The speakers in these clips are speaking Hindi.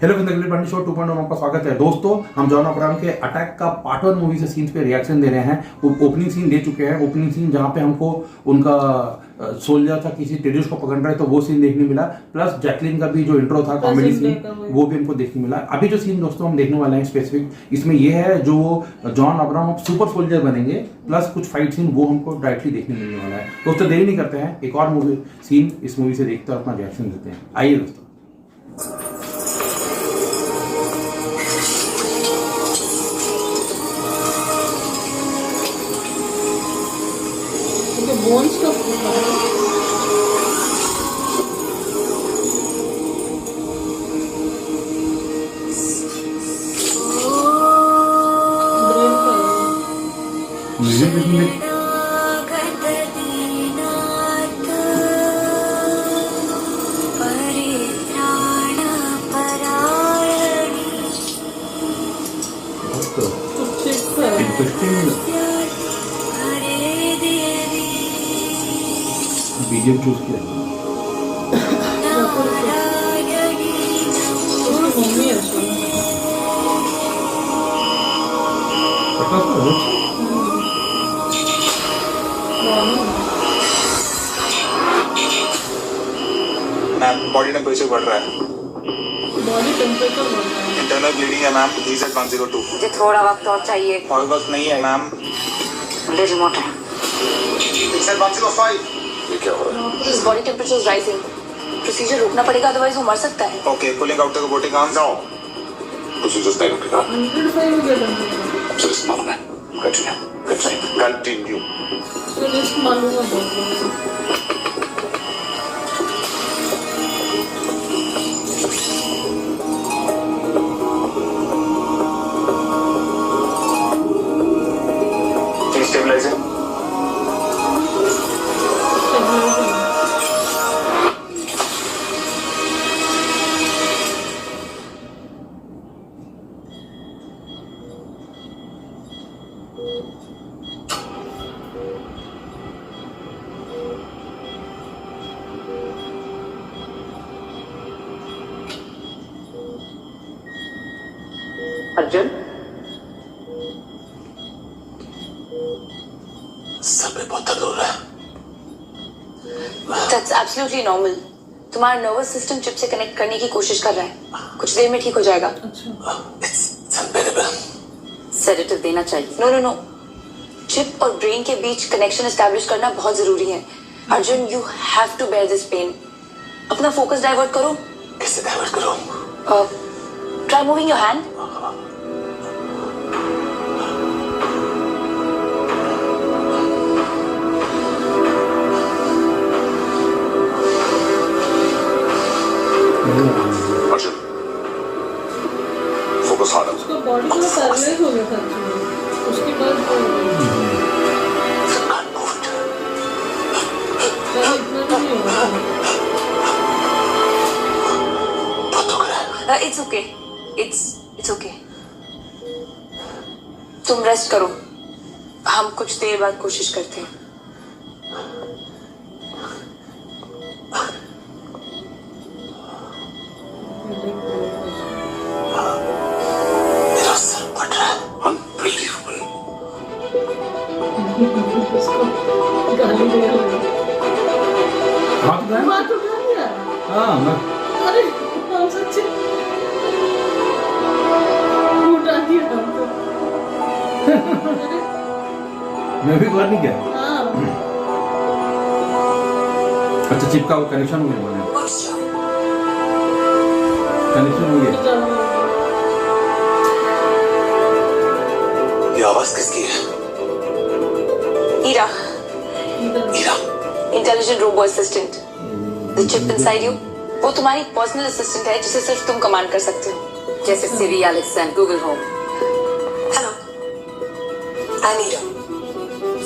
हेलो पंडित शो 2.0 में आपका स्वागत है। दोस्तों, हम जॉन अब्राहम के अटैक का पार्ट 1 मूवी से सीन्स पे रिएक्शन दे रहे हैं। वो ओपनिंग सीन दे चुके हैं। ओपनिंग सीन जहाँ पे हमको उनका सोल्जर था किसी टेररिस्ट को पकड़ रहा है, तो वो सीन देखने मिला। प्लस जैकलिन का भी जो इंट्रो था कॉमेडी सीन, वो भी हमको देखने मिला। अभी जो सीन दोस्तों हम देखने वाले हैं स्पेसिफिक, इसमें ये है जो जॉन अब्राहम सुपर सोल्जर बनेंगे, प्लस कुछ फाइट सीन वो हमको डायरेक्टली देखने मिलने वाला है। दोस्तों देरी नहीं करते हैं, एक और मूवी सीन इस मूवी से देखते हैं, अपना रिएक्शन देते हैं। आइए दोस्तों। बोन्स का वीडियो चूज किया मैम बॉडी टेम्परेचर बढ़ रहा है। बॉडी टेम्परेचर बढ़ रहा है। इंटरनल ब्लीडिंग है मैम, हीज एट 102। मुझे थोड़ा वक्त और चाहिए। और वक्त नहीं है ma'am. Little more time. He's at 105। ये क्या हो रहा है? His body temperature is rising. Procedure रोकना पड़ेगा, अदरवाइज वो मर सकता है। Okay, pulling out the robotic arms. जाओ। प्रोसीजर नहीं रुकेगा। 105 हो गया। सर इस मामले में कंटिन्यू। तो रिस्क मालूम है। स्टेबलाइजर। अर्जुन, सर पे बहुत दर्द हो रहा है। that's absolutely normal. तुम्हारा नर्वस सिस्टम चिप से कनेक्ट करने की कोशिश कर रहा है। कुछ देर में ठीक हो जाएगा। It's unbearable. सेडेटिव देना चाहिए। नो नो नो, चिप और ब्रेन के बीच कनेक्शन एस्टैब्लिश करना बहुत जरूरी है। Arjun, you have to bear this pain. अपना फोकस डाइवर्ट करो। कैसे डाइवर्ट करूं? Try moving your hand. Arjun, focus hard. उसका बॉडी पूरा पैरालाइज हो गया था एक्चुअली। उसके बाद इतना नहीं होगा। It's okay, it's okay. तुम रेस्ट करो, हम कुछ देर बाद कोशिश करते हैं। मेरा सर फट रहा है। Unbelievable. गाली दे रहा है। हाथ में बात तो कर दिया। हाँ मैं अरे हम सच्चे उठा दिया हम तो। भी बात नहीं किया। हाँ। अच्छा, चिप का वो कनेक्शन हो गया, कनेक्शन हो गया। ये आवाज किसकी है? Ira, Ira. Intelligent robo assistant. The chip inside you, वो तुम्हारी पर्सनल असिस्टेंट है जिसे सिर्फ तुम कमांड कर सकते हो, जैसे Siri, Alexa and Google home. Hello, I'm Ira.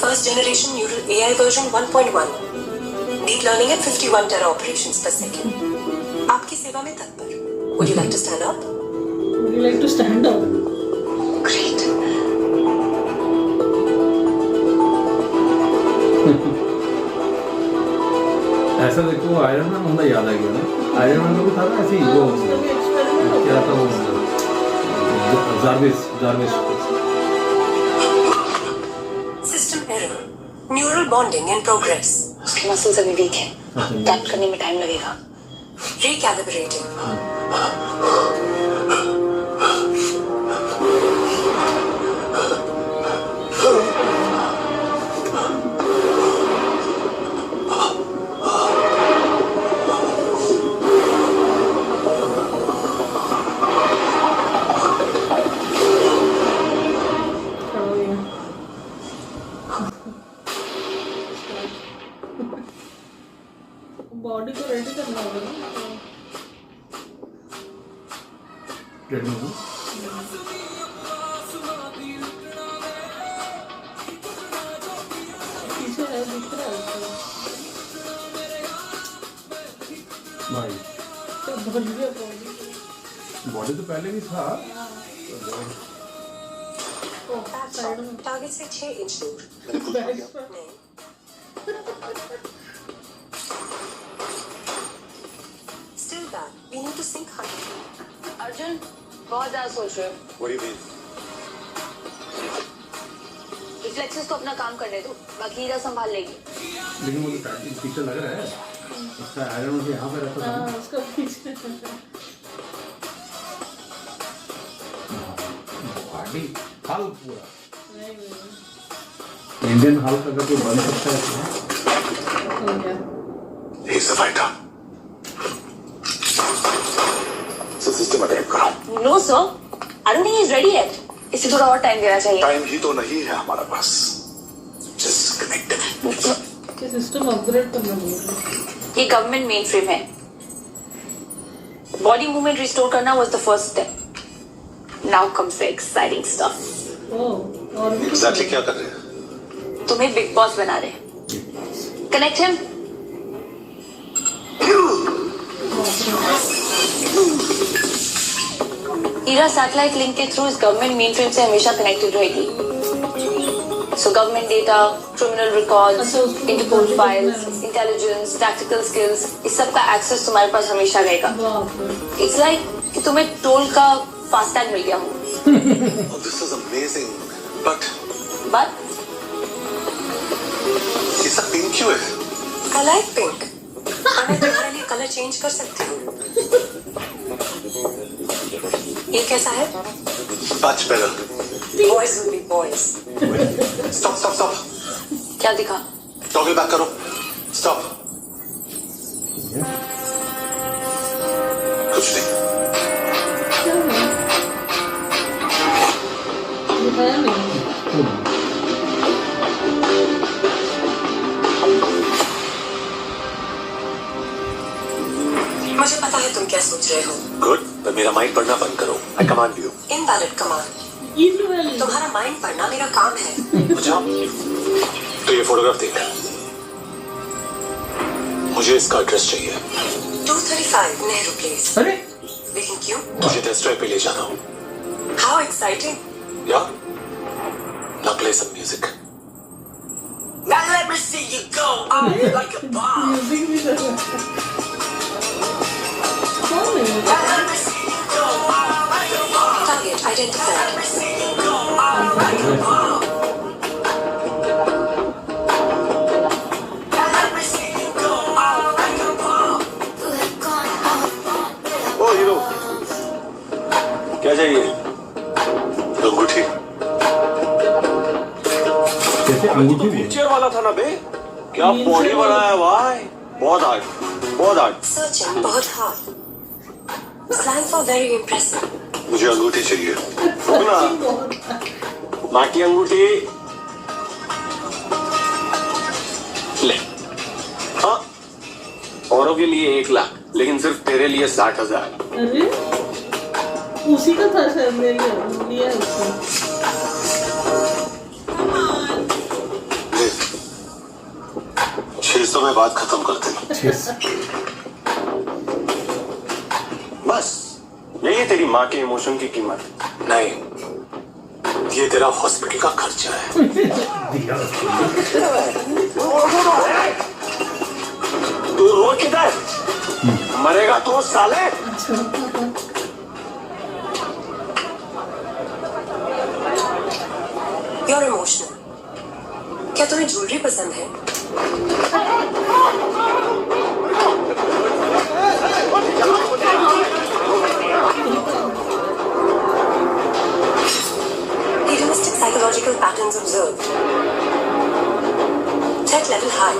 First generation neural AI version 1.1. Deep learning at 51 tera operations per second. आपकी सेवा में तत्पर। Would you like to stand up? Would you like to stand up? Great. ऐसा देखो आयरन मैन होना याद आ गया ना। आयरन मैन को भी था ना ऐसे ही, वो क्या था Jarvis system error, neural bonding in progress, उसके मसल्स अभी वीक है, टैप करने में टाइम लगेगा। रिकैलिब्रेटिंग, खड़ा हो गया। बॉडी को रेडी करना होगा ना। पीछे है, दिख रहा है उसको। भाई तो भर गया बॉडी। बॉडी तो पहले भी था। ओ, साइड में टारगेट से 6 इंच दूर। बैग पर। नहीं, still bad. We need to sync higher. Arjun बहुत ज्यादा सोच रहे हो। What do you mean? Reflexes तो अपना काम करने दो, बाकी हीरा संभाल लेगी। लेकिन मुझे पिक्चर लग रहा है उसका आयरन मुझे यहाँ पे रहता था। हाँ, उसका पीछे। बॉडी हल्क पूरा नहीं, नहीं, इंडियन हल्क अगर कोई बन सकता है हो गया। He's the fighter. So system attack करो। No sir, I don't think he is ready yet. इसे थोड़ा और टाइम देना चाहिए। टाइम ही तो नहीं है हमारे पास। Just connect him. ये सिस्टम अपग्रेड करना पड़ेगा। ये गवर्नमेंट मेन फ्रेम है। बॉडी मूवमेंट रिस्टोर करना was the first step. Now comes the exciting stuff. Oh, और भी Exactly क्या कर रहे हैं? तुम्हें बिग बॉस बना रहे हैं। Connect him. Heera satellite link के थ्रू इस गवर्नमेंट मेन फ्रेम से हमेशा कनेक्टेड रहेगी। So government data, criminal records, अच्छा, उसको इंटरपोल भी फाइल्स, देखना है। इंटेलिजेंस, टैक्टिकल स्किल्स, इस सब का एक्सेस तुम्हारे पास हमेशा रहेगा। बाप रे। इट्स लाइक कि तुम्हें टोल का फास्टैग मिल गया हो। Oh, this is amazing. But but ये सब पिंक क्यों है? I like pink. मैं तुम्हारे लिए कलर चेंज कर सकती हूँ। ये कैसा है? Much better. Boys will be boys. Stop, stop, stop. क्या दिखा? Toggle back करो. Stop. कुछ नहीं। क्या है? दिखाया नहीं। मुझे पता है तुम क्या सोच रहे हो। Good. तो मेरा माइंड पढ़ना बंद करो. I command you. Invalid command. Evil. तुम्हारा माइंड पढ़ना मेरा काम है। अच्छा. तो ये फोटोग्राफ देख. मुझे इसका एड्रेस चाहिए. 235 नेहरू प्लेस। अरे लेकिन क्यों? मुझे टेस्ट ड्राइव पे ले जाना हो. How exciting! Yeah. Now play some music. Now let me see you go off like a bomb. Music भी कर रहा है। कौन है? Now let me see you go off like a bomb. Target identified. Let me see you go off like a bomb. Now let me see you go off like a bomb. Oh hero. क्या चाहिए? अंगूठी. कैसे अंगूठी बोल? पिक्चर वाला था ना बे. क्या बॉडी बनाया भाई. बहुत हार्ड. बहुत हार्ड. Searching बहुत hard. Slang for very impressive. मुझे अंगूठी चाहिए. बहुत। माँ की अंगूठी. ले. हाँ. औरों के लिए 1 लाख, लेकिन सिर्फ तेरे लिए 60,000. अरे उसी का था शायद, मेरे लिया है उसने। 600 में बात खत्म करते. बस यही है तेरी माँ के इमोशन की कीमत. नहीं, ये तेरा हॉस्पिटल का खर्चा है. तू रो किधर? मरेगा तो साले. तुम्हें ज्वेलरी पसंद है? Hedonistic psychological patterns observed. Threat level high.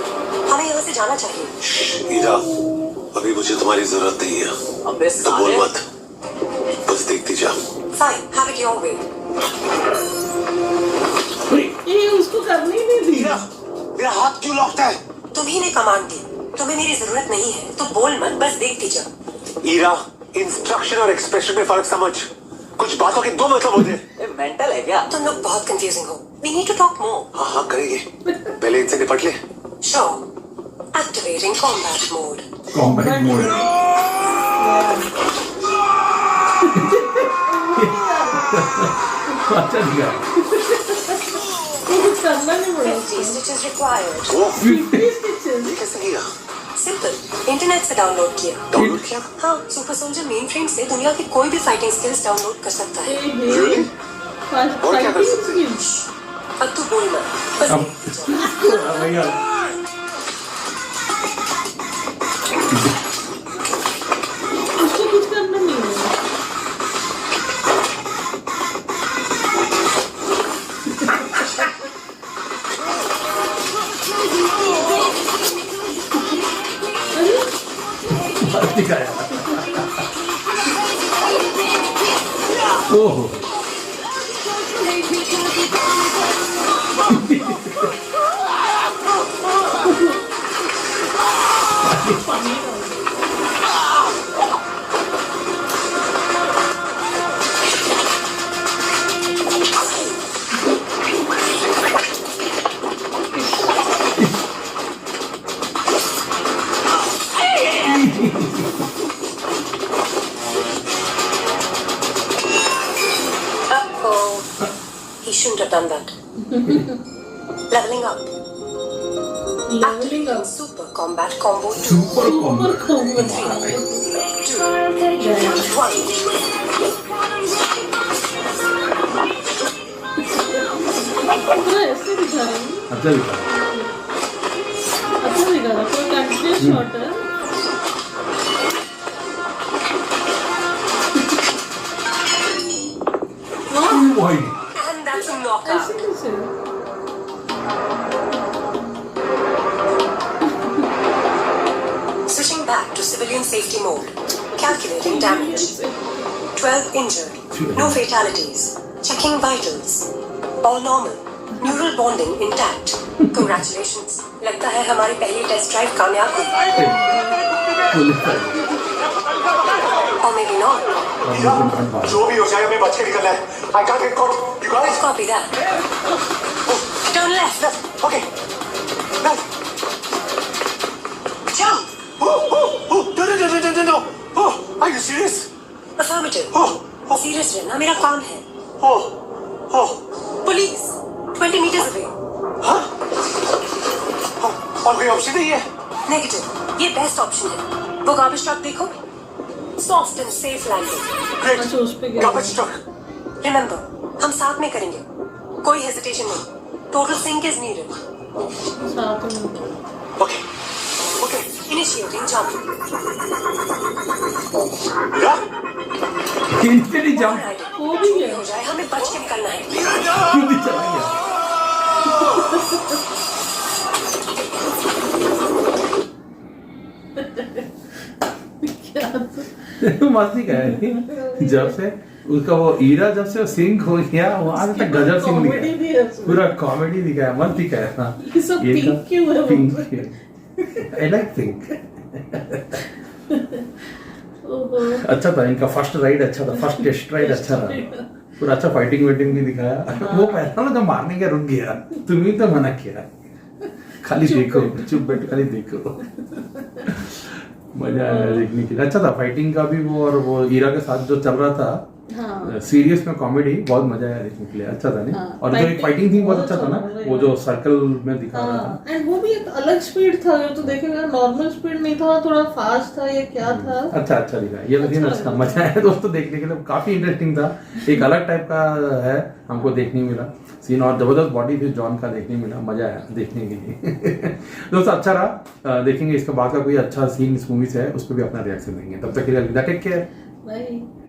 हमें यहाँ से जाना चाहिए। ईरा, अभी मुझे तुम्हारी जरूरत नहीं है। अबे तो बोल साले मत, बस देखती जा। Fine, have it your way. ये उसको करने ही नहीं दी। ईरा, मेरा हाथ क्यों लॉकता है? तुम्ही ने कमांड दी। तुम्हें मेरी जरूरत नहीं है, तो बोल मत, बस देखती जा। ईरा, इंस्ट्रक्शन और एक्सप्रेशन में फर्क समझ। कुछ बातों के दो मतलब होते हैं। ये मेंटल है क्या? तुम लोग बहुत कंफ्यूजिंग हो। We need to talk more. हाँ हाँ करेंगे, पहले इनसे निपट ले। Sure. Activating combat mode. Combat mode. अच्छा दिखा। ये कुछ करना नहीं पड़ा। 50 stitches required. वो 50 stitches। कैसे किया? Simple. इंटरनेट से डाउनलोड किया। डाउनलोड किया? हाँ, सुपर सोल्जर मेन फ्रेम से दुनिया की कोई भी फाइटिंग स्किल्स डाउनलोड कर सकता है। Really? और क्या कर सकते हैं? अब तू बोल मत, बस अब देखती जा। भैया उसको कुछ करना नहीं है। मस्त दिखाया। ओह Oh, he shouldn't have done that. Leveling up. Leveling up. Super combat combo 2. Super combo. Super combo। 2, 1. पूरा ऐसे दिखा रहे हैं। अच्छा दिखा। अच्छा दिखा रहा है। पूरा कंटिन्यूस शॉट है। वाह, वही And that's a knockout. ऐसे कैसे? Switching back to civilian safety mode. Calculating damage. 12 injured. No fatalities. Checking vitals. All normal. Neural bonding intact. Congratulations. लगता है हमारी पहली टेस्ट ड्राइव कामयाब हुई। Police I. Or maybe not. और मुझे काट मारा। जो भी हो जाए हमें बच के निकलना है। I can't get caught. You guys? Copy that. Turn left. Left. Okay. Left. Jump. No. Oh, are you serious? Affirmative. Oh. Serious रहना मेरा काम है। Oh. Police. 20 meters away. और कोई ऑप्शन नहीं है? Negative. ये बेस्ट ऑप्शन है। वो गार्बेज ट्रक देखो। Soft and safe landing. Great. अच्छा उस पे गया। Garbage truck. Remember, हम साथ में करेंगे। कोई हेजिटेशन नहीं। Total sync is needed. साथ में। Okay. Okay. Initiating jump. Yeah? Instantly jump Alright. वो भी गया। हो जाए हमें बच के निकलना है। खुद ही चला गया। क्या तो? मस्ती का है। जब से उसका वो ईरा जब से सिंक हो गया वहां से तक गजब सिंह कॉमेडी भी है उसमें। पूरा कॉमेडी दिखाया मस्त दिखाया था। ये सब pink क्यों है वो? Pink I like pink. ओहो। अच्छा था इनका फर्स्ट राइड अच्छा था फर्स्ट टेस्ट राइड अच्छा था पूरा अच्छा फाइटिंग वेटिंग भी दिखाया। वो पहला ना जब मारने का रुक गया तुम्हें तो मना किया खाली देखो चुप बैठ खाली देखो। मजा आया देखने के लिए अच्छा था फाइटिंग का भी वो और वो ईरा के साथ जो चल रहा था हाँ सीरियस में कॉमेडी बहुत मजा आया देखने के लिए, अच्छा था नहीं? हाँ, और जो एक फाइटिंग थी बहुत अच्छा था ना, बहुत वो जो सर्कल में दिखा रहा था। हाँ, एंड वो भी एक अलग स्पीड था, जो तो देखेगा नॉर्मल स्पीड नहीं था, थोड़ा फास्ट था, ये क्या था? अच्छा दिखा, ये सीन अच्छा, मजा आया दोस्तों देखने के लिए, काफी इंटरेस्टिंग था, एक अलग टाइप का है, हमको देखने मिला सीन, और जबरदस्त बॉडी फिर जॉन का देखने मिला, मजा आया देखने के लिए। दोस्तों अच्छा रहा, देखेंगे इसके बाद का कोई अच्छा सीन इस मूवी से है, उस पर भी अपना रिएक्शन देंगे। तब तक के लिए अलविदा, टेक केयर, भाई।